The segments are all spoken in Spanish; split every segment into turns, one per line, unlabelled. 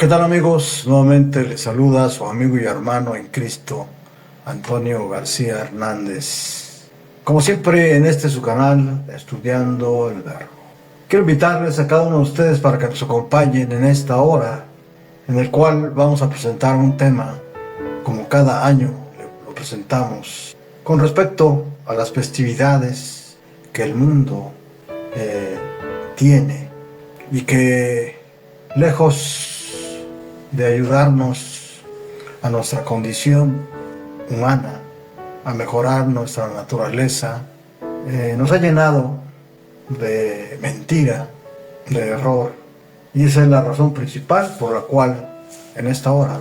¿Qué tal, amigos? Nuevamente les saluda su amigo y hermano en Cristo, Antonio García Hernández. Como siempre en este su canal, Estudiando el Verbo. Quiero invitarles a cada uno de ustedes para que nos acompañen en esta hora, en el cual vamos a presentar un tema, como cada año lo presentamos, con respecto a las festividades que el mundo tiene y que, lejos de ayudarnos a nuestra condición humana, a mejorar nuestra naturaleza, nos ha llenado de mentira, de error, y esa es la razón principal por la cual en esta hora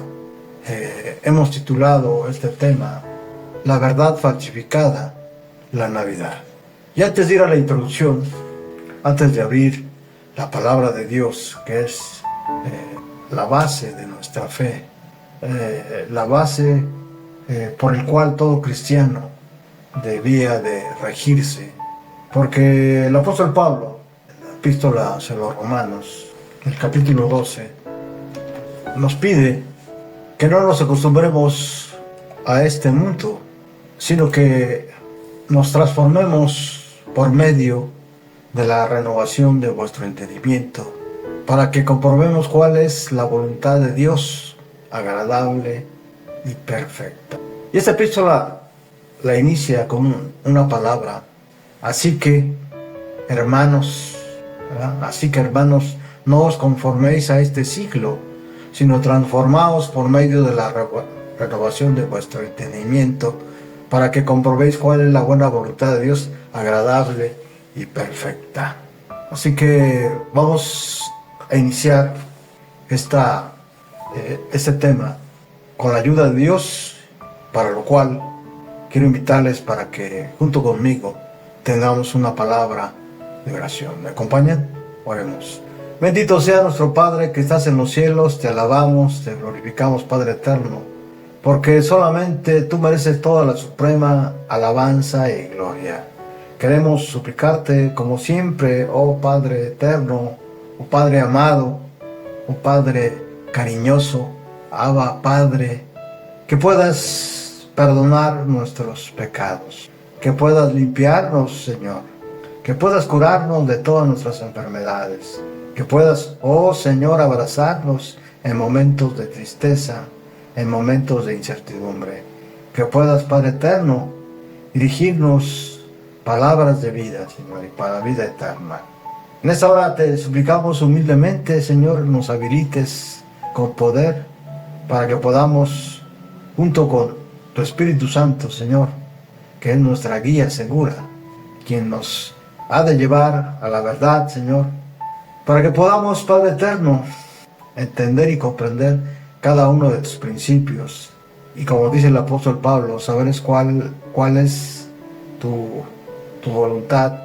hemos titulado este tema La verdad falsificada, la Navidad. Y antes de ir a la introducción, antes de abrir la palabra de Dios, que es la base de nuestra fe, la base por el cual todo cristiano debía de regirse, porque el apóstol Pablo, en la epístola a los Romanos, el capítulo 12, nos pide que no nos acostumbremos a este mundo, sino que nos transformemos por medio de la renovación de vuestro entendimiento, para que comprobemos cuál es la voluntad de Dios, agradable y perfecta. Y esta epístola la inicia con una palabra: así que, hermanos, ¿verdad? Así que, hermanos, no os conforméis a este siglo, sino transformaos por medio de la renovación de vuestro entendimiento, para que comprobéis cuál es la buena voluntad de Dios, agradable y perfecta. Así que vamos a iniciar este tema con la ayuda de Dios, para lo cual quiero invitarles para que junto conmigo tengamos una palabra de oración. ¿Me acompañan? Oremos. Bendito sea nuestro Padre que estás en los cielos, te alabamos, te glorificamos, Padre eterno, porque solamente tú mereces toda la suprema alabanza y gloria. Queremos suplicarte como siempre, oh Padre eterno, oh Padre amado, oh Padre cariñoso, Abba Padre, que puedas perdonar nuestros pecados, que puedas limpiarnos, Señor, que puedas curarnos de todas nuestras enfermedades, que puedas, oh Señor, abrazarnos en momentos de tristeza, en momentos de incertidumbre, que puedas, Padre eterno, dirigirnos palabras de vida, Señor, y para la vida eterna. En esta hora te suplicamos humildemente, Señor, nos habilites con poder para que podamos, junto con tu Espíritu Santo, Señor, que es nuestra guía segura, quien nos ha de llevar a la verdad, Señor, para que podamos, Padre eterno, entender y comprender cada uno de tus principios. Y como dice el apóstol Pablo, saber cuál es tu voluntad,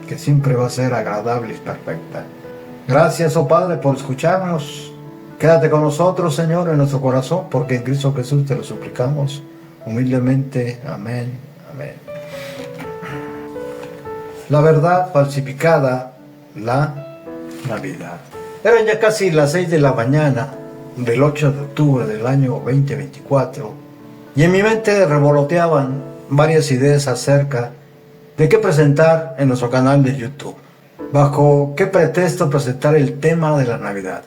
que siempre va a ser agradable y perfecta. Gracias, oh Padre, por escucharnos. Quédate con nosotros, Señor, en nuestro corazón, porque en Cristo Jesús te lo suplicamos humildemente. Amén, amén. La verdad falsificada, la Navidad. Eran ya casi las 6 de la mañana del 8 de octubre del año 2024, y en mi mente revoloteaban varias ideas acerca de qué presentar en nuestro canal de YouTube. ¿Bajo qué pretexto presentar el tema de la Navidad?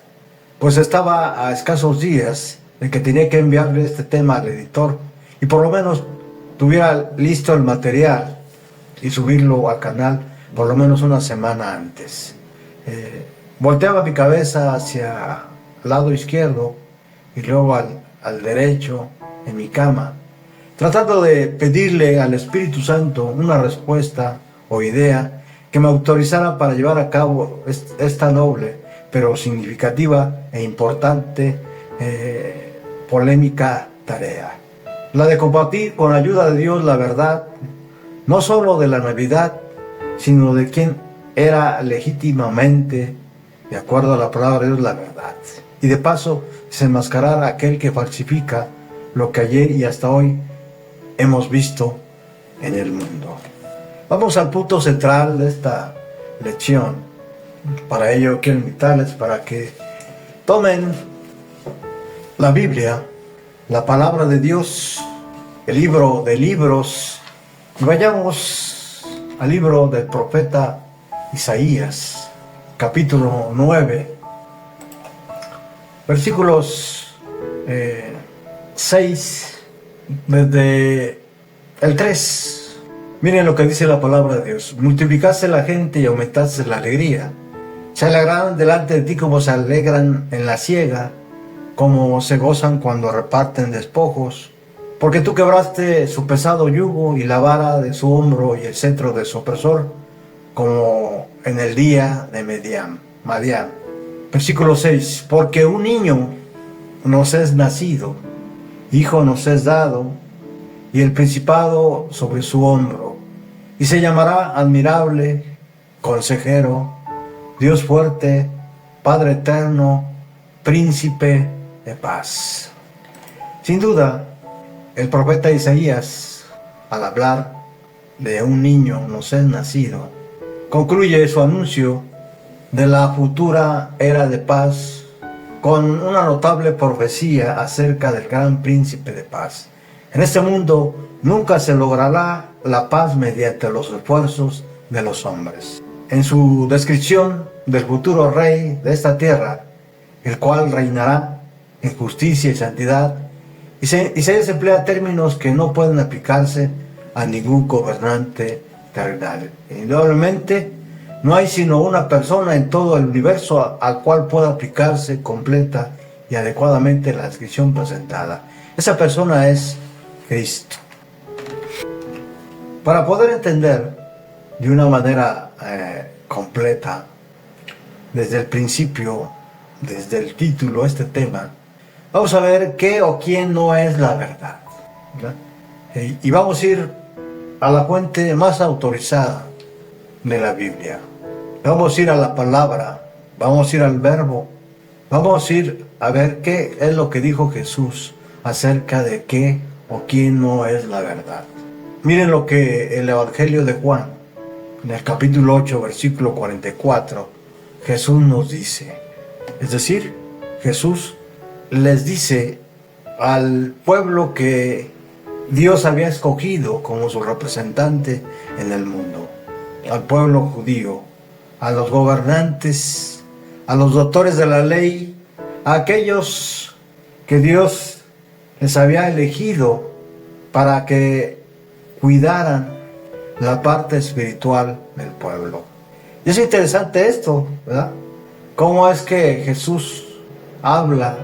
Pues estaba a escasos días de que tenía que enviarle este tema al editor y por lo menos tuviera listo el material y subirlo al canal por lo menos una semana antes. Volteaba mi cabeza hacia el lado izquierdo y luego al derecho en mi cama, tratando de pedirle al Espíritu Santo una respuesta o idea que me autorizara para llevar a cabo esta noble, pero significativa e importante, polémica tarea. La de compartir con ayuda de Dios la verdad, no solo de la Navidad, sino de quien era legítimamente, de acuerdo a la palabra de Dios, la verdad. Y de paso, desenmascarar a aquel que falsifica lo que ayer y hasta hoy hemos visto en el mundo. Vamos al punto central de esta lección. Para ello quiero invitarles para que tomen La Biblia, la palabra de Dios, el libro de libros. Y vayamos al libro del profeta Isaías, capítulo 9, versículos 6, desde el 3. Miren lo que dice la palabra de Dios. Multiplicase la gente y aumentase la alegría. Se alegrarán delante de ti como se alegran en la siega, como se gozan cuando reparten despojos. Porque tú quebraste su pesado yugo y la vara de su hombro y el cetro de su opresor, como en el día de Madián. Versículo 6. Porque un niño nos es nacido, hijo nos es dado, y el principado sobre su hombro, y se llamará admirable, consejero, Dios fuerte, Padre eterno, príncipe de paz. Sin duda, el profeta Isaías, al hablar de un niño nos es nacido, concluye su anuncio de la futura era de paz con una notable profecía acerca del gran príncipe de paz. En este mundo nunca se logrará la paz mediante los esfuerzos de los hombres. En su descripción del futuro rey de esta tierra, el cual reinará en justicia y santidad, Isaías emplea términos que no pueden aplicarse a ningún gobernante terrenal. Indudablemente, no hay sino una persona en todo el universo al cual pueda aplicarse completa y adecuadamente la descripción presentada. Esa persona es Cristo. Para poder entender de una manera completa, desde el principio, desde el título, este tema, vamos a ver qué o quién no es la verdad, ¿verdad? Y vamos a ir a la fuente más autorizada de la Biblia. Vamos a ir a la palabra, vamos a ir al verbo, vamos a ir a ver qué es lo que dijo Jesús acerca de qué o quién no es la verdad. Miren lo que el Evangelio de Juan, en el capítulo 8, versículo 44, Jesús nos dice. Es decir, Jesús les dice al pueblo que Dios había escogido como su representante en el mundo, al pueblo judío, a los gobernantes, a los doctores de la ley, a aquellos que Dios les había elegido para que cuidaran la parte espiritual del pueblo. Y es interesante esto, ¿verdad? Cómo es que Jesús habla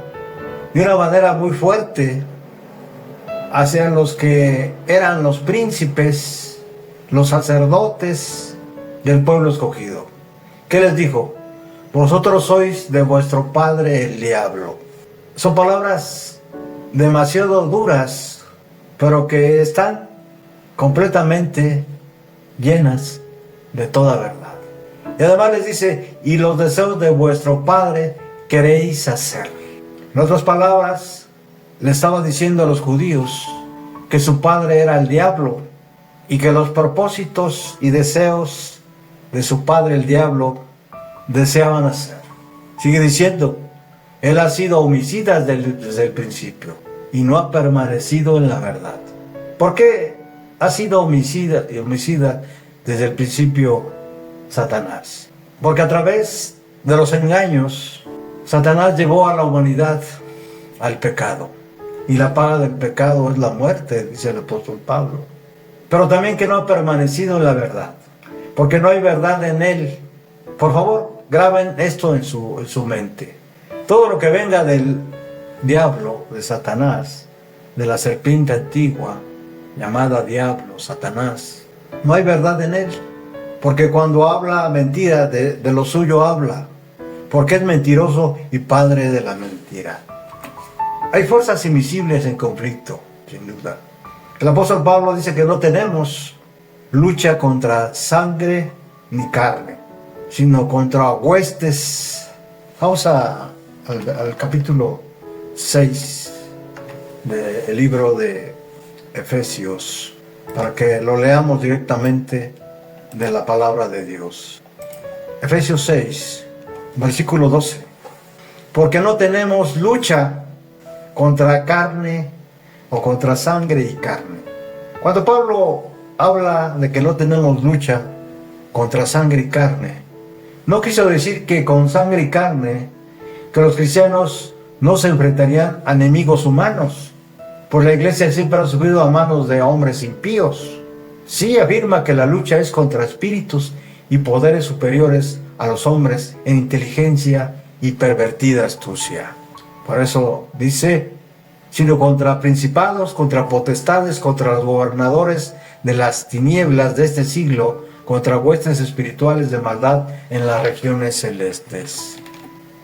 de una manera muy fuerte hacia los que eran los príncipes, los sacerdotes del pueblo escogido. ¿Qué les dijo? Vosotros sois de vuestro padre el diablo. Son palabras demasiado duras, pero que están completamente llenas de toda verdad. Y además les dice, y los deseos de vuestro padre queréis hacer. En otras palabras, le estaba diciendo a los judíos que su padre era el diablo y que los propósitos y deseos de su padre el diablo deseaban hacer. Sigue diciendo, él ha sido homicida desde el principio y no ha permanecido en la verdad. ¿Por qué ha sido homicida desde el principio Satanás? Porque a través de los engaños, Satanás llevó a la humanidad al pecado. Y la paga del pecado es la muerte, dice el apóstol Pablo. Pero también que no ha permanecido en la verdad, porque no hay verdad en él. Por favor, graben esto en su mente. Todo lo que venga del diablo, de Satanás, de la serpiente antigua, llamada diablo, Satanás, no hay verdad en él. Porque cuando habla mentira, de lo suyo habla, porque es mentiroso y padre de la mentira. Hay fuerzas invisibles en conflicto, sin duda. El apóstol Pablo dice que no tenemos lucha contra sangre ni carne, sino contra huestes. Vamos al capítulo 6 del libro de Efesios, para que lo leamos directamente de la palabra de Dios. Efesios 6, versículo 12. Porque no tenemos lucha contra carne o contra sangre y carne. Cuando Pablo habla de que no tenemos lucha contra sangre y carne, no quiso decir que con sangre y carne, que los cristianos no se enfrentarían a enemigos humanos, pues la iglesia siempre ha sufrido a manos de hombres impíos. Sí afirma que la lucha es contra espíritus y poderes superiores a los hombres en inteligencia y pervertida astucia. Por eso dice, sino contra principados, contra potestades, contra los gobernadores de las tinieblas de este siglo, contra huestes espirituales de maldad en las regiones celestes.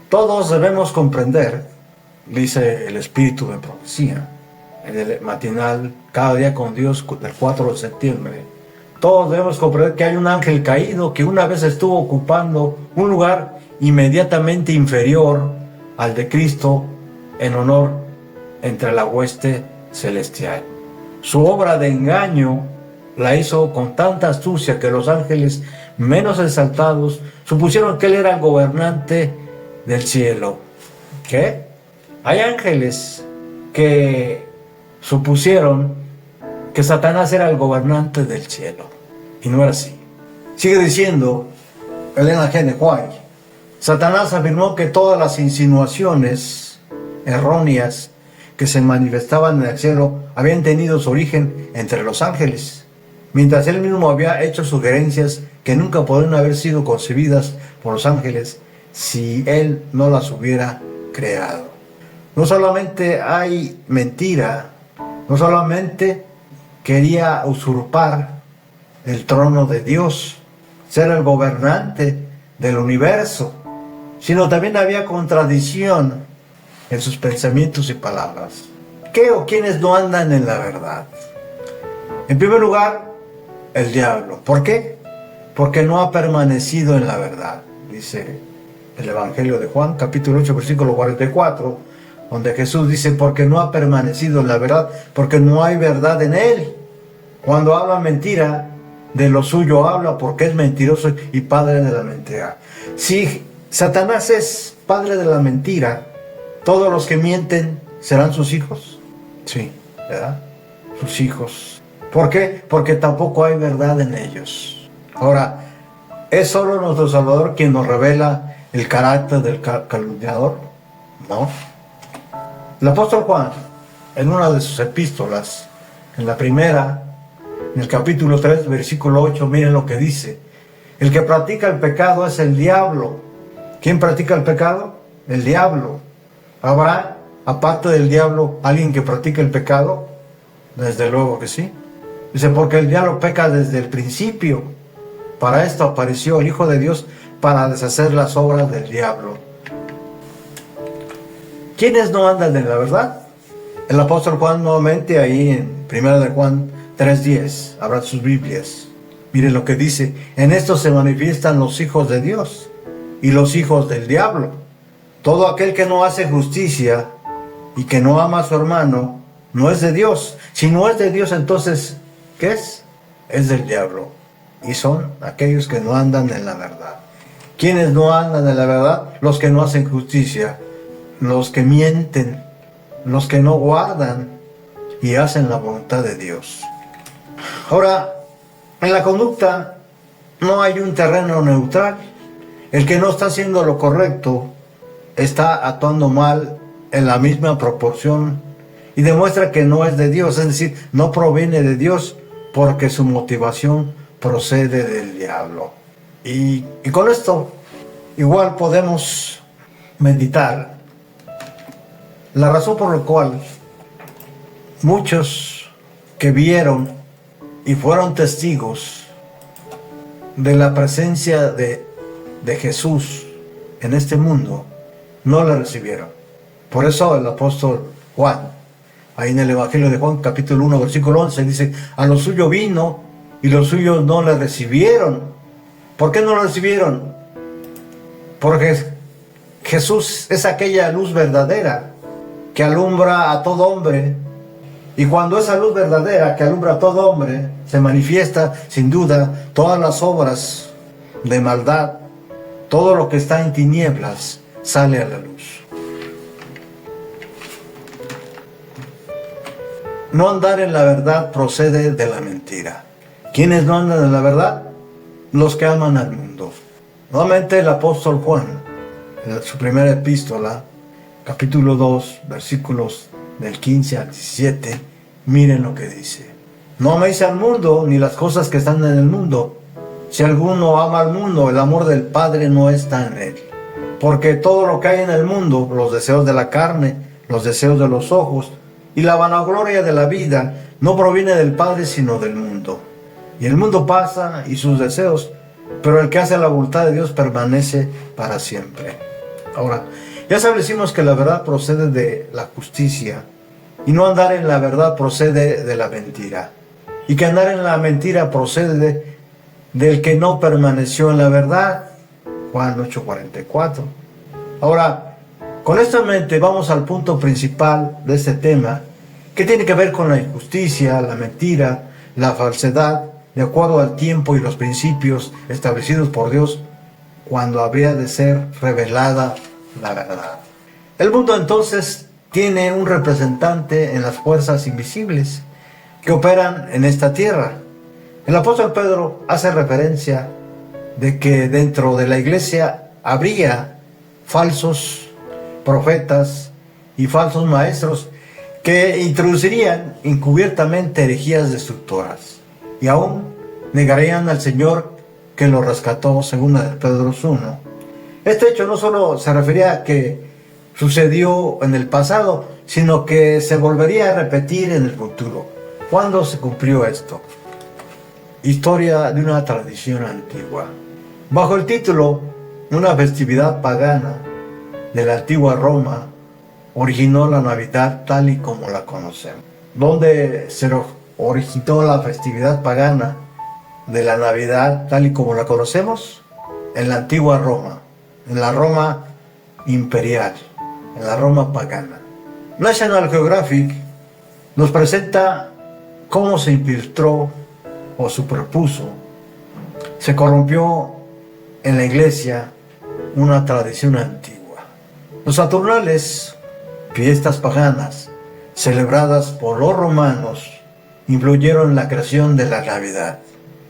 Todos debemos comprender, dice el Espíritu de Profecía, en el matinal Cada Día con Dios del 4 de septiembre, todos debemos comprender que hay un ángel caído que una vez estuvo ocupando un lugar inmediatamente inferior al de Cristo en honor entre la hueste celestial. Su obra de engaño la hizo con tanta astucia que los ángeles menos exaltados supusieron que él era el gobernante del cielo. ¿Qué? Hay ángeles que supusieron que Satanás era el gobernante del cielo, y no era así. Sigue diciendo Elena G. White, Satanás afirmó que todas las insinuaciones erróneas que se manifestaban en el cielo habían tenido su origen entre los ángeles, mientras él mismo había hecho sugerencias que nunca podrían haber sido concebidas por los ángeles si él no las hubiera creado. No solamente hay mentira, no solamente quería usurpar el trono de Dios, ser el gobernante del universo, sino también había contradicción en sus pensamientos y palabras. ¿Qué o quiénes no andan en la verdad? En primer lugar, el diablo. ¿Por qué? Porque no ha permanecido en la verdad. Dice el Evangelio de Juan, capítulo 8, versículo 44, donde Jesús dice, porque no ha permanecido en la verdad, porque no hay verdad en él. Cuando habla mentira, de lo suyo habla, porque es mentiroso y padre de la mentira. Si Satanás es padre de la mentira, ¿todos los que mienten serán sus hijos? Sí, ¿verdad? Sus hijos. ¿Por qué? Porque tampoco hay verdad en ellos. Ahora, ¿es solo nuestro Salvador quien nos revela el carácter del calumniador? No. El apóstol Juan, en una de sus epístolas, en la primera, en el capítulo 3, versículo 8, miren lo que dice. El que practica el pecado es el diablo. ¿Quién practica el pecado? El diablo. ¿Habrá, aparte del diablo, alguien que practique el pecado? Desde luego que sí. Dice, porque el diablo peca desde el principio. Para esto apareció el Hijo de Dios, para deshacer las obras del diablo. ¿Quiénes no andan en la verdad? El apóstol Juan nuevamente ahí en 1 de Juan 3:10, abran sus Biblias. Miren lo que dice, en esto se manifiestan los hijos de Dios y los hijos del diablo. Todo aquel que no hace justicia y que no ama a su hermano, no es de Dios. Si no es de Dios, entonces, ¿qué es? Es del diablo. Y son aquellos que no andan en la verdad. ¿Quiénes no andan en la verdad? Los que no hacen justicia, los que mienten, los que no guardan y hacen la voluntad de Dios. Ahora, en la conducta no hay un terreno neutral. El que no está haciendo lo correcto está actuando mal en la misma proporción y demuestra que no es de Dios, es decir, no proviene de Dios porque su motivación procede del diablo. Y con esto igual podemos meditar la razón por la cual muchos que vieron y fueron testigos de la presencia de Jesús en este mundo no le recibieron. Por eso el apóstol Juan, ahí en el Evangelio de Juan, capítulo 1, versículo 11, dice, a lo suyo vino y los suyos no le recibieron. ¿Por qué no lo recibieron? Porque Jesús es aquella luz verdadera que alumbra a todo hombre. Y cuando esa luz verdadera que alumbra a todo hombre se manifiesta, sin duda, todas las obras de maldad, todo lo que está en tinieblas, sale a la luz. no andar en la verdad procede de la mentira. ¿Quiénes no andan en la verdad? Los que aman al mundo. Nuevamente el apóstol Juan, en su primera epístola, capítulo 2, versículos del 15 al 17, miren lo que dice. No améis al mundo ni las cosas que están en el mundo. Si alguno ama al mundo, el amor del Padre no está en él. Porque todo lo que hay en el mundo, los deseos de la carne, los deseos de los ojos y la vanagloria de la vida, no proviene del Padre sino del mundo. Y el mundo pasa y sus deseos, pero el que hace la voluntad de Dios permanece para siempre. Ahora, ya establecimos que la verdad procede de la justicia, y no andar en la verdad procede de la mentira, y que andar en la mentira procede del que no permaneció en la verdad. Juan 8:44. Ahora, con esto en mente vamos al punto principal de este tema, que tiene que ver con la injusticia, la mentira, la falsedad, de acuerdo al tiempo y los principios establecidos por Dios cuando habría de ser revelada la verdad. El mundo entonces tiene un representante en las fuerzas invisibles que operan en esta tierra. El apóstol Pedro hace referencia de que dentro de la iglesia habría falsos profetas y falsos maestros que introducirían encubiertamente herejías destructoras y aún negarían al Señor que lo rescató, según Pedro 1. Este hecho no solo se refería a que sucedió en el pasado, sino que se volvería a repetir en el futuro. ¿Cuándo se cumplió esto? Historia de una tradición antigua. Bajo el título Una festividad pagana de la antigua Roma, originó la Navidad tal y como la conocemos. ¿Dónde se originó la festividad pagana de la Navidad tal y como la conocemos? En la antigua Roma, en la Roma imperial, en la Roma pagana. National Geographic nos presenta cómo se infiltró o superpuso, se corrompió en la iglesia una tradición antigua. Los Saturnales, fiestas paganas celebradas por los romanos, influyeron en la creación de la Navidad.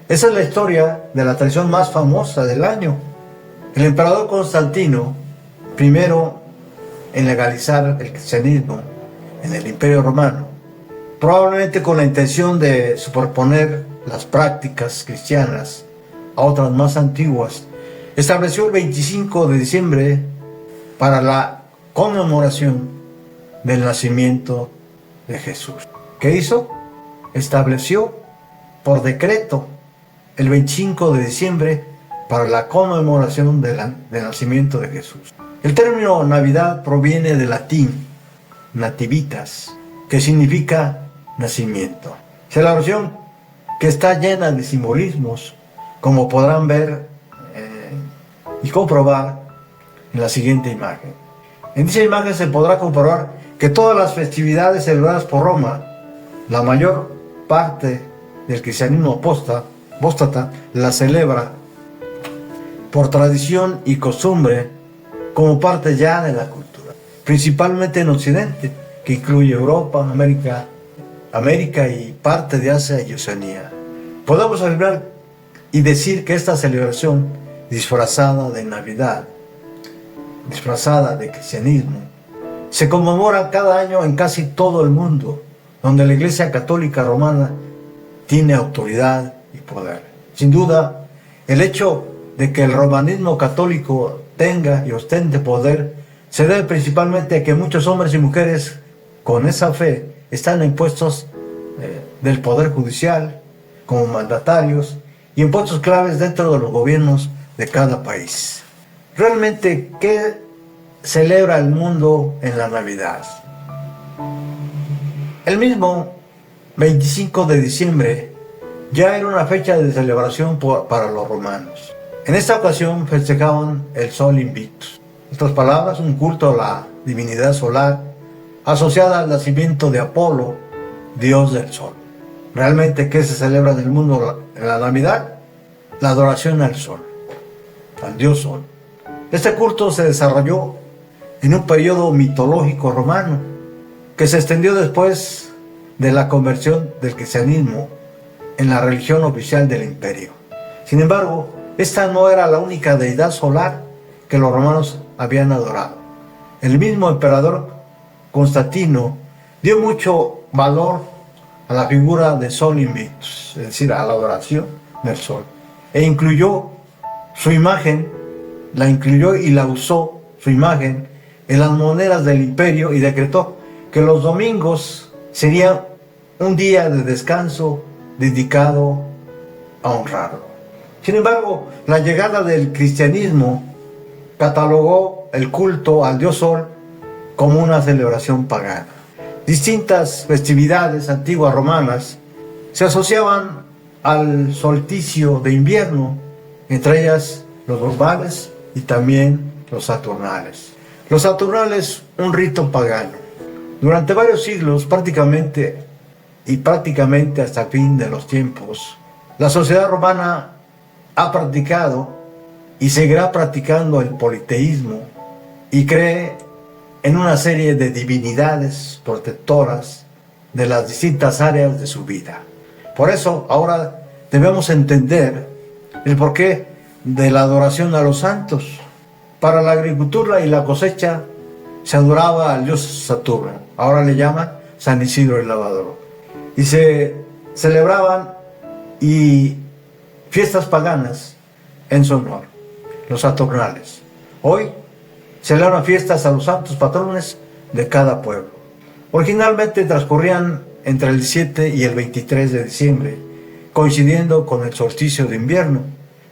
Esa es la historia de la tradición más famosa del año. El emperador Constantino, primero en legalizar el cristianismo en el Imperio Romano, probablemente con la intención de superponer las prácticas cristianas a otras más antiguas, estableció el 25 de diciembre para la conmemoración del nacimiento de Jesús. ¿Qué hizo? Estableció por decreto el 25 de diciembre para la conmemoración del nacimiento de Jesús. El término Navidad proviene del latín nativitas, que significa nacimiento. Celebración que está llena de simbolismos, como podrán ver y comprobar en la siguiente imagen. En dicha imagen se podrá comprobar que todas las festividades celebradas por Roma, la mayor parte del cristianismo apóstata la celebra por tradición y costumbre como parte ya de la cultura, principalmente en Occidente, que incluye Europa, América y parte de Asia y Oceanía. Podemos celebrar y decir que esta celebración disfrazada de Navidad, disfrazada de cristianismo, se conmemora cada año en casi todo el mundo, donde la Iglesia Católica Romana tiene autoridad y poder. Sin duda, el hecho de que el romanismo católico tenga y ostente poder se debe principalmente a que muchos hombres y mujeres con esa fe están en puestos del poder judicial, como mandatarios y en puestos claves dentro de los gobiernos de cada país. Realmente, ¿qué celebra el mundo en la Navidad? El mismo 25 de diciembre ya era una fecha de celebración para los romanos. En esta ocasión festejaban el Sol Invictus. En otras palabras, un culto a la divinidad solar asociada al nacimiento de Apolo, dios del sol. ¿Realmente qué se celebra en el mundo en la Navidad? La adoración al sol, al dios sol. Este culto se desarrolló en un periodo mitológico romano que se extendió después de la conversión del cristianismo en la religión oficial del imperio. Sin embargo, esta no era la única deidad solar que los romanos habían adorado. El mismo emperador Constantino dio mucho valor a la figura de Sol Invictus, es decir, a la adoración del sol, e incluyó su imagen, la incluyó y la usó, su imagen, en las monedas del imperio, y decretó que los domingos serían un día de descanso dedicado a honrarlo. Sin embargo, la llegada del cristianismo catalogó el culto al dios Sol como una celebración pagana. Distintas festividades antiguas romanas se asociaban al solsticio de invierno, entre ellas los borbales y también los saturnales. Los saturnales, un rito pagano. Durante varios siglos, prácticamente hasta el fin de los tiempos, la sociedad romana ha practicado y seguirá practicando el politeísmo y cree en una serie de divinidades protectoras de las distintas áreas de su vida. Por eso ahora debemos entender el porqué de la adoración a los santos. Para la agricultura y la cosecha se adoraba al dios Saturno, ahora le llaman San Isidro el Labrador, y se celebraban fiestas paganas en su honor, los saturnales. Hoy celebran fiestas a los santos patrones de cada pueblo. Originalmente transcurrían entre el 17 y el 23 de diciembre, coincidiendo con el solsticio de invierno,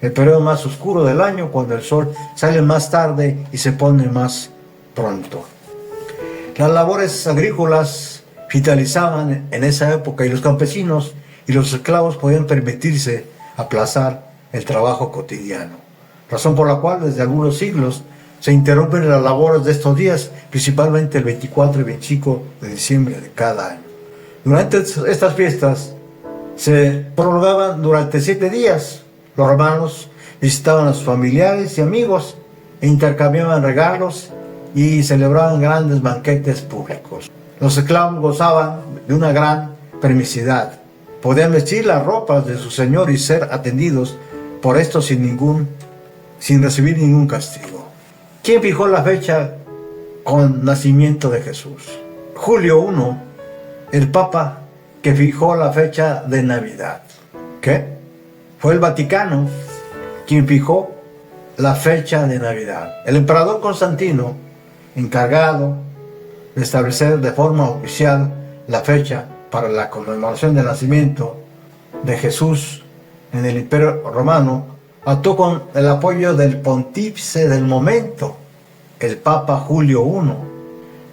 el periodo más oscuro del año, cuando el sol sale más tarde y se pone más pronto. Las labores agrícolas vitalizaban en esa época, y los campesinos y los esclavos podían permitirse aplazar el trabajo cotidiano, razón por la cual desde algunos siglos se interrumpen las labores de estos días, principalmente el 24 y 25 de diciembre de cada año. Durante estas fiestas se prolongaban durante 7 días. Los romanos visitaban a sus familiares y amigos e intercambiaban regalos y celebraban grandes banquetes públicos. Los esclavos gozaban de una gran permisividad. Podían vestir las ropas de su señor y ser atendidos por esto sin recibir ningún castigo. ¿Quién fijó la fecha con nacimiento de Jesús? Julio I, el Papa que fijó la fecha de Navidad. ¿Qué? Fue el Vaticano quien fijó la fecha de Navidad. El emperador Constantino, encargado de establecer de forma oficial la fecha para la conmemoración del nacimiento de Jesús en el Imperio Romano, actuó con el apoyo del pontífice del momento, el Papa Julio I.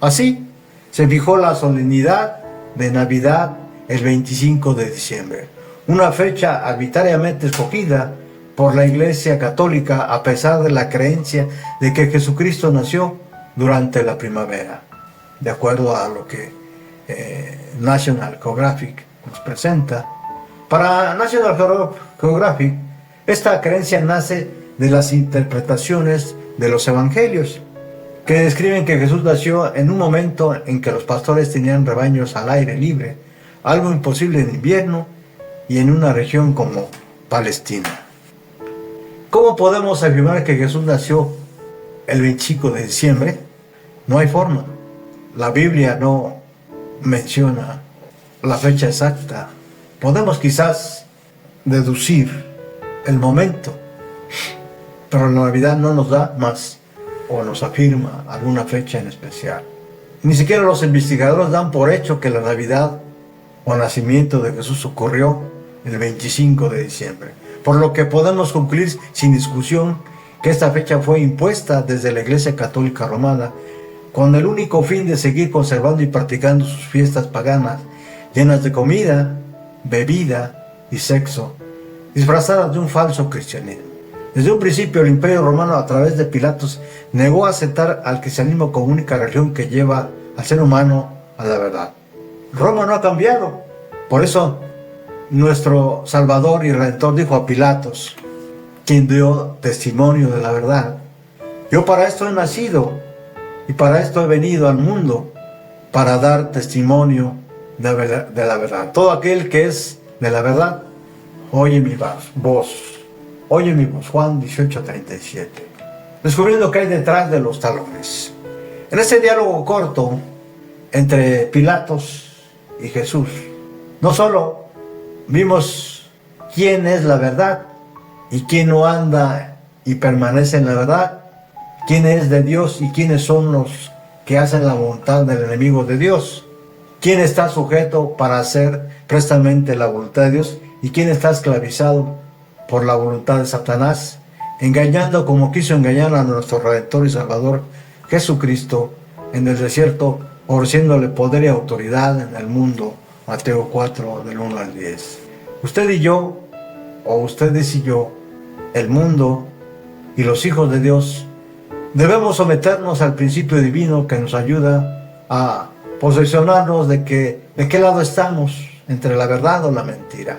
Así, se fijó la solemnidad de Navidad el 25 de diciembre, una fecha arbitrariamente escogida por la Iglesia Católica a pesar de la creencia de que Jesucristo nació durante la primavera, de acuerdo a lo que National Geographic nos presenta. Para National Geographic, esta creencia nace de las interpretaciones de los evangelios, que describen que Jesús nació en un momento en que los pastores tenían rebaños al aire libre, algo imposible en invierno y en una región como Palestina. ¿Cómo podemos afirmar que Jesús nació el 25 de diciembre? No hay forma. La Biblia no menciona la fecha exacta. Podemos quizás deducir el momento, pero la Navidad no nos da más o nos afirma alguna fecha en especial. Ni siquiera los investigadores dan por hecho que la Navidad o el nacimiento de Jesús ocurrió el 25 de diciembre, por lo que podemos concluir sin discusión que esta fecha fue impuesta desde la Iglesia Católica Romana con el único fin de seguir conservando y practicando sus fiestas paganas llenas de comida, bebida y sexo, disfrazadas de un falso cristianismo. Desde un principio el Imperio Romano, a través de Pilatos, negó a aceptar al cristianismo como única religión que lleva al ser humano a la verdad. Roma no ha cambiado. Por eso nuestro Salvador y Redentor dijo a Pilatos, quien dio testimonio de la verdad: yo para esto he nacido y para esto he venido al mundo, para dar testimonio de la verdad. Todo aquel que es de la verdad, oye mi voz. Oye mi voz. Juan 18:37. Descubriendo qué hay detrás de los talones. En ese diálogo corto entre Pilatos y Jesús, no solo vimos quién es la verdad y quién no anda y permanece en la verdad, quién es de Dios y quiénes son los que hacen la voluntad del enemigo de Dios, quién está sujeto para hacer prestamente la voluntad de Dios y quién está esclavizado por la voluntad de Satanás, engañando como quiso engañar a nuestro Redentor y Salvador Jesucristo en el desierto, ofreciéndole poder y autoridad en el mundo. Mateo 4, del 1 al 10. Usted y yo, o ustedes y yo, el mundo y los hijos de Dios, debemos someternos al principio divino que nos ayuda a posicionarnos de qué lado estamos, entre la verdad o la mentira.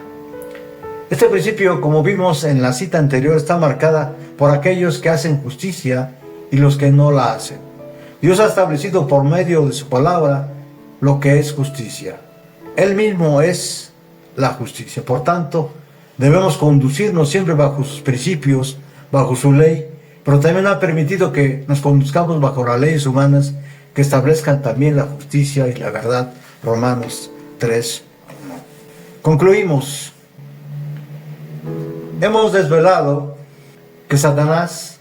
Este principio, como vimos en la cita anterior, está marcada por aquellos que hacen justicia y los que no la hacen. Dios ha establecido por medio de su palabra lo que es justicia. Él mismo es la justicia. Por tanto, debemos conducirnos siempre bajo sus principios, bajo su ley, pero también ha permitido que nos conduzcamos bajo las leyes humanas que establezcan también la justicia y la verdad. Romanos 3. Concluimos. Hemos desvelado que Satanás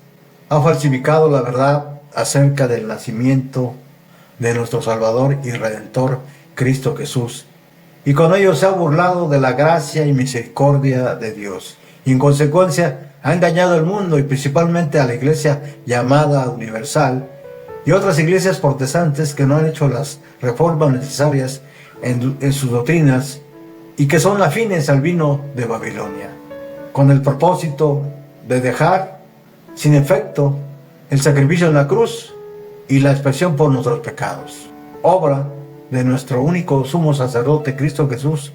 ha falsificado la verdad acerca del nacimiento de nuestro Salvador y Redentor, Cristo Jesús, y con ello se ha burlado de la gracia y misericordia de Dios, y en consecuencia ha engañado al mundo y principalmente a la iglesia llamada universal y otras iglesias protestantes que no han hecho las reformas necesarias en sus doctrinas y que son afines al vino de Babilonia, con el propósito de dejar sin efecto el sacrificio en la cruz y la expiación por nuestros pecados, obra de nuestro único sumo sacerdote Cristo Jesús,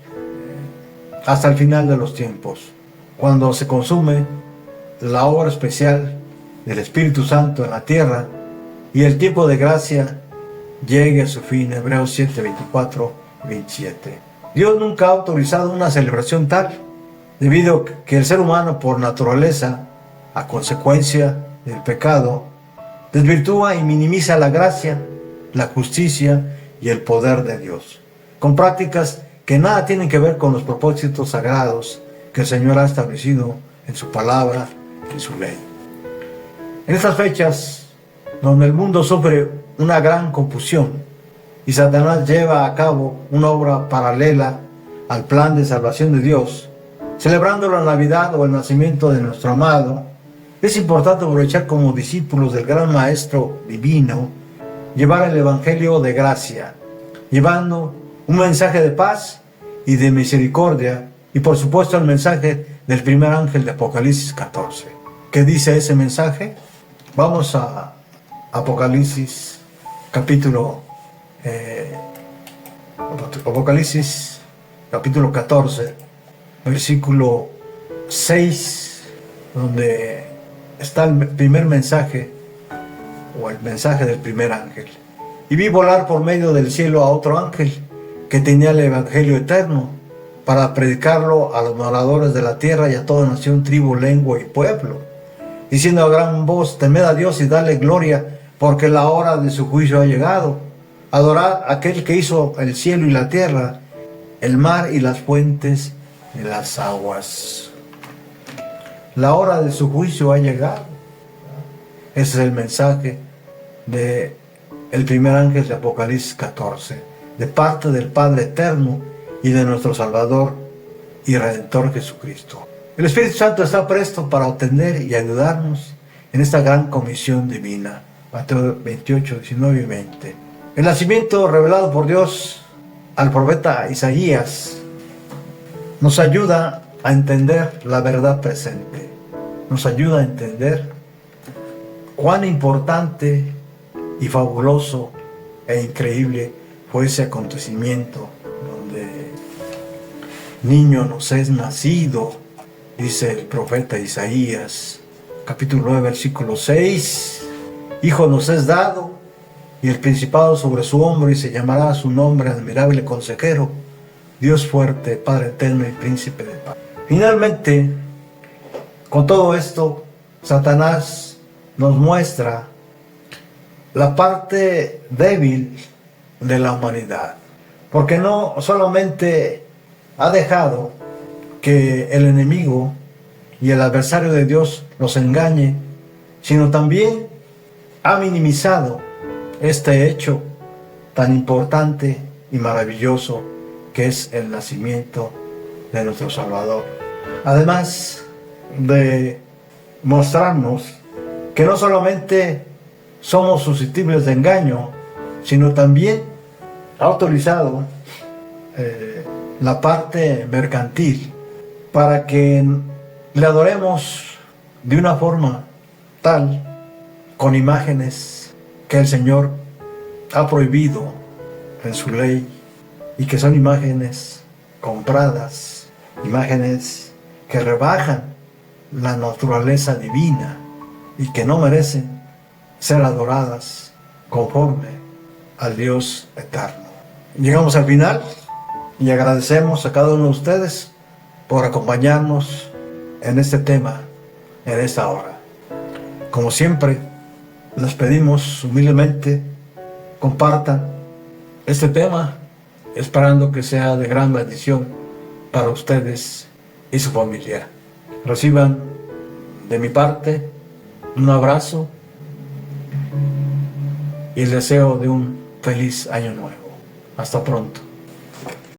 hasta el final de los tiempos, cuando se consume la obra especial del Espíritu Santo en la tierra y el tiempo de gracia llegue a su fin. Hebreos 7, 24, 27. Dios nunca ha autorizado una celebración tal, debido a que el ser humano por naturaleza, a consecuencia del pecado, desvirtúa y minimiza la gracia, la justicia y el poder de Dios, con prácticas que nada tienen que ver con los propósitos sagrados que el Señor ha establecido en su palabra y su ley. En estas fechas, donde el mundo sufre una gran confusión y Satanás lleva a cabo una obra paralela al plan de salvación de Dios, celebrando la Navidad o el nacimiento de nuestro amado, es importante aprovechar como discípulos del gran Maestro Divino, llevar el Evangelio de gracia, llevando un mensaje de paz y de misericordia, y por supuesto el mensaje del primer ángel de Apocalipsis 14. ¿Qué dice ese mensaje? Vamos a Apocalipsis capítulo 14, versículo 6, donde está el primer mensaje, o el mensaje del primer ángel. Y vi volar por medio del cielo a otro ángel que tenía el evangelio eterno para predicarlo a los moradores de la tierra y a toda nación, tribu, lengua y pueblo, diciendo a gran voz: temed a Dios y dale gloria, porque la hora de su juicio ha llegado. Adorad a aquel que hizo el cielo y la tierra, el mar y las fuentes de las aguas. La hora de su juicio ha llegado. Ese es el mensaje de el primer ángel de Apocalipsis 14, de parte del Padre eterno y de nuestro Salvador y Redentor Jesucristo. El Espíritu Santo está presto para atender y ayudarnos en esta gran comisión divina. Mateo 28, 19 y 20. El nacimiento revelado por Dios al profeta Isaías nos ayuda a entender la verdad presente. Nos ayuda a entender cuán importante y fabuloso e increíble fue ese acontecimiento donde niño nos es nacido, dice el profeta Isaías, capítulo 9, versículo 6, hijo nos es dado y el principado sobre su hombro, y se llamará su nombre admirable consejero, Dios fuerte, Padre eterno y príncipe de paz. Finalmente, con todo esto, Satanás nos muestra la parte débil de la humanidad, porque no solamente ha dejado que el enemigo y el adversario de Dios los engañe, sino también ha minimizado este hecho tan importante y maravilloso que es el nacimiento de nuestro Salvador. Además de mostrarnos que no solamente somos susceptibles de engaño, sino también ha autorizado la parte mercantil para que le adoremos de una forma tal, con imágenes que el Señor ha prohibido en su ley y que son imágenes compradas, imágenes que rebajan la naturaleza divina y que no merecen ser adoradas conforme al Dios eterno. Llegamos al final y agradecemos a cada uno de ustedes por acompañarnos en este tema, en esta hora. Como siempre, les pedimos humildemente compartan este tema, esperando que sea de gran bendición para ustedes y su familia. Reciban de mi parte un abrazo y el deseo de un feliz año nuevo. Hasta pronto.